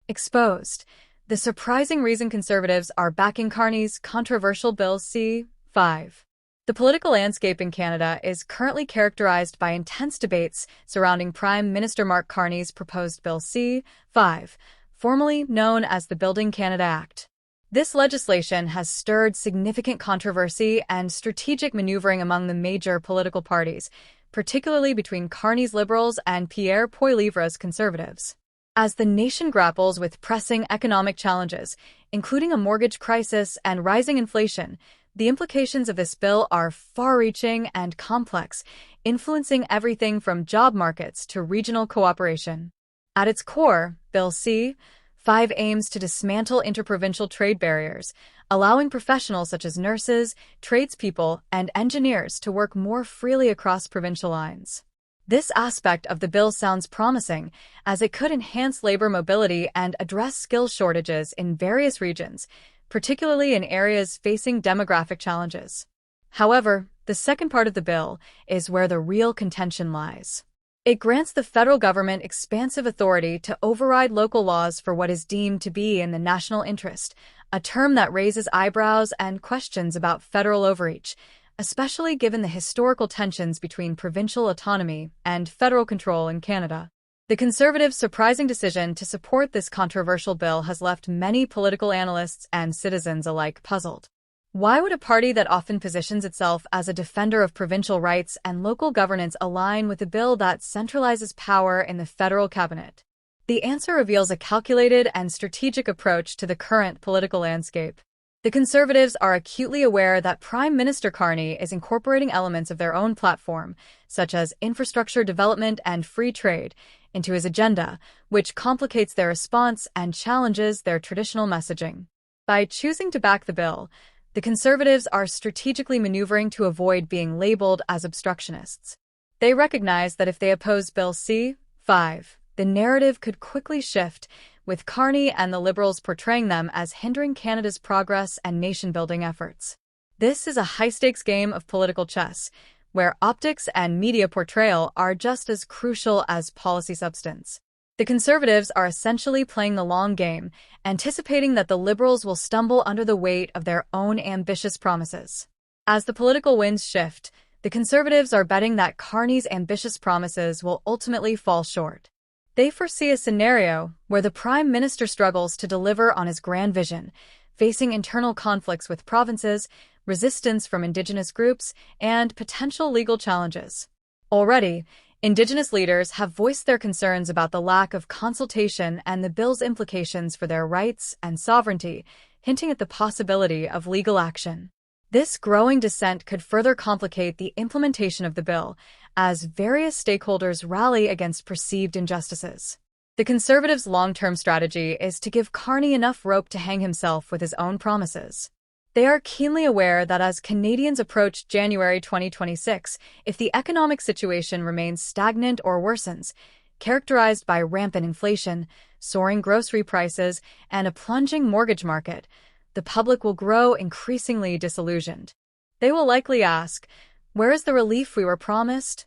Exposed. The surprising reason conservatives are backing Carney's controversial Bill C-5. The political landscape in Canada is currently characterized by intense debates surrounding Prime Minister Mark Carney's proposed Bill C-5, formerly known as the Building Canada Act. This legislation has stirred significant controversy and strategic maneuvering among the major political parties, particularly between Carney's Liberals and Pierre Poilievre's Conservatives. As the nation grapples with pressing economic challenges, including a mortgage crisis and rising inflation, the implications of this bill are far-reaching and complex, influencing everything from job markets to regional cooperation. At its core, Bill C-5 aims to dismantle interprovincial trade barriers, allowing professionals such as nurses, tradespeople, and engineers to work more freely across provincial lines. This aspect of the bill sounds promising, as it could enhance labor mobility and address skill shortages in various regions, particularly in areas facing demographic challenges. However, the second part of the bill is where the real contention lies. It grants the federal government expansive authority to override local laws for what is deemed to be in the national interest, a term that raises eyebrows and questions about federal overreach, especially given the historical tensions between provincial autonomy and federal control in Canada. The Conservatives' surprising decision to support this controversial bill has left many political analysts and citizens alike puzzled. Why would a party that often positions itself as a defender of provincial rights and local governance align with a bill that centralizes power in the federal cabinet? The answer reveals a calculated and strategic approach to the current political landscape. The Conservatives are acutely aware that Prime Minister Carney is incorporating elements of their own platform, such as infrastructure development and free trade, into his agenda, which complicates their response and challenges their traditional messaging. By choosing to back the bill, the Conservatives are strategically maneuvering to avoid being labeled as obstructionists. They recognize that if they oppose Bill C-5, the narrative could quickly shift, with Carney and the Liberals portraying them as hindering Canada's progress and nation-building efforts. This is a high-stakes game of political chess, where optics and media portrayal are just as crucial as policy substance. The Conservatives are essentially playing the long game, anticipating that the Liberals will stumble under the weight of their own ambitious promises. As the political winds shift, the Conservatives are betting that Carney's ambitious promises will ultimately fall short. They foresee a scenario where the Prime Minister struggles to deliver on his grand vision, facing internal conflicts with provinces, resistance from Indigenous groups, and potential legal challenges. Already, Indigenous leaders have voiced their concerns about the lack of consultation and the bill's implications for their rights and sovereignty, hinting at the possibility of legal action. This growing dissent could further complicate the implementation of the bill, as various stakeholders rally against perceived injustices. The Conservatives' long-term strategy is to give Carney enough rope to hang himself with his own promises. They are keenly aware that as Canadians approach January 2026, if the economic situation remains stagnant or worsens, characterized by rampant inflation, soaring grocery prices, and a plunging mortgage market, the public will grow increasingly disillusioned. They will likely ask, "Where is the relief we were promised?"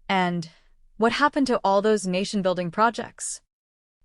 And, "What happened to all those nation-building projects?"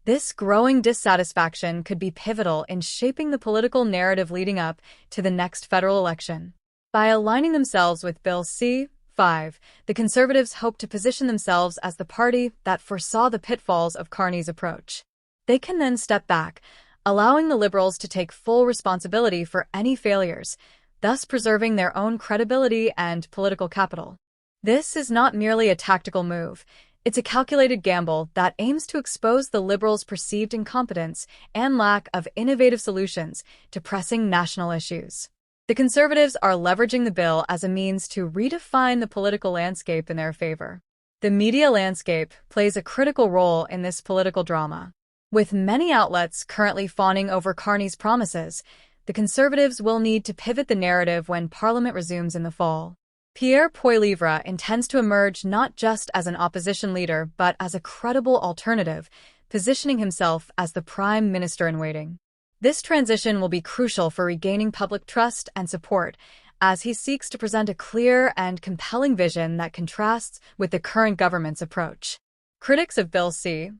This growing dissatisfaction could be pivotal in shaping the political narrative leading up to the next federal election. By aligning themselves with Bill C-5, the Conservatives hope to position themselves as the party that foresaw the pitfalls of Carney's approach. They can then step back, allowing the Liberals to take full responsibility for any failures, thus preserving their own credibility and political capital. This is not merely a tactical move. It's a calculated gamble that aims to expose the Liberals' perceived incompetence and lack of innovative solutions to pressing national issues. The Conservatives are leveraging the bill as a means to redefine the political landscape in their favor. The media landscape plays a critical role in this political drama. With many outlets currently fawning over Carney's promises, the Conservatives will need to pivot the narrative when Parliament resumes in the fall. Pierre Poilievre intends to emerge not just as an opposition leader but as a credible alternative, positioning himself as the Prime Minister-in-waiting. This transition will be crucial for regaining public trust and support, as he seeks to present a clear and compelling vision that contrasts with the current government's approach. Critics of Bill C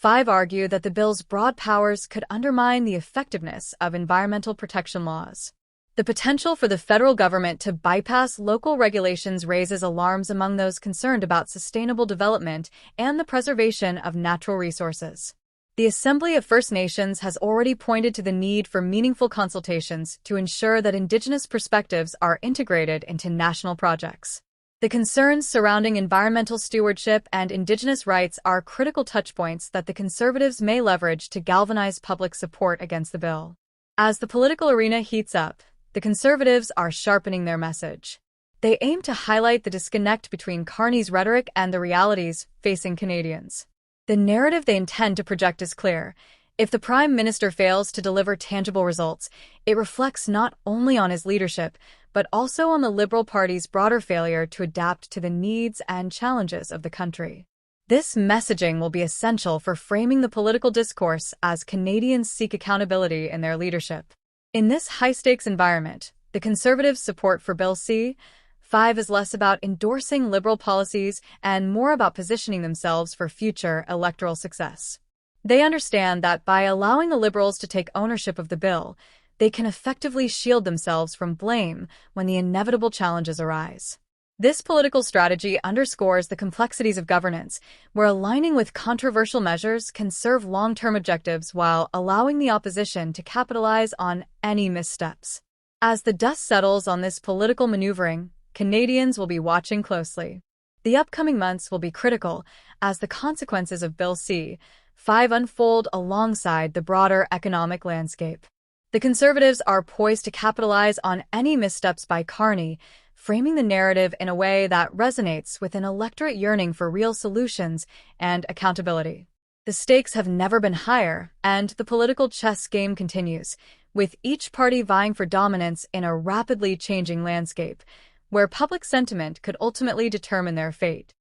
C-5 argue that the bill's broad powers could undermine the effectiveness of environmental protection laws. The potential for the federal government to bypass local regulations raises alarms among those concerned about sustainable development and the preservation of natural resources. The Assembly of First Nations has already pointed to the need for meaningful consultations to ensure that Indigenous perspectives are integrated into national projects. The concerns surrounding environmental stewardship and Indigenous rights are critical touchpoints that the Conservatives may leverage to galvanize public support against the bill. As the political arena heats up, the Conservatives are sharpening their message. They aim to highlight the disconnect between Carney's rhetoric and the realities facing Canadians. The narrative they intend to project is clear. If the Prime Minister fails to deliver tangible results, it reflects not only on his leadership, but also on the Liberal Party's broader failure to adapt to the needs and challenges of the country. This messaging will be essential for framing the political discourse as Canadians seek accountability in their leadership. In this high-stakes environment, the Conservatives' support for Bill C-5 is less about endorsing Liberal policies and more about positioning themselves for future electoral success. They understand that by allowing the Liberals to take ownership of the bill, they can effectively shield themselves from blame when the inevitable challenges arise. This political strategy underscores the complexities of governance, where aligning with controversial measures can serve long-term objectives while allowing the opposition to capitalize on any missteps. As the dust settles on this political maneuvering, Canadians will be watching closely. The upcoming months will be critical as the consequences of Bill C-5 unfold alongside the broader economic landscape. The Conservatives are poised to capitalize on any missteps by Carney, framing the narrative in a way that resonates with an electorate yearning for real solutions and accountability. The stakes have never been higher, and the political chess game continues, with each party vying for dominance in a rapidly changing landscape, where public sentiment could ultimately determine their fate.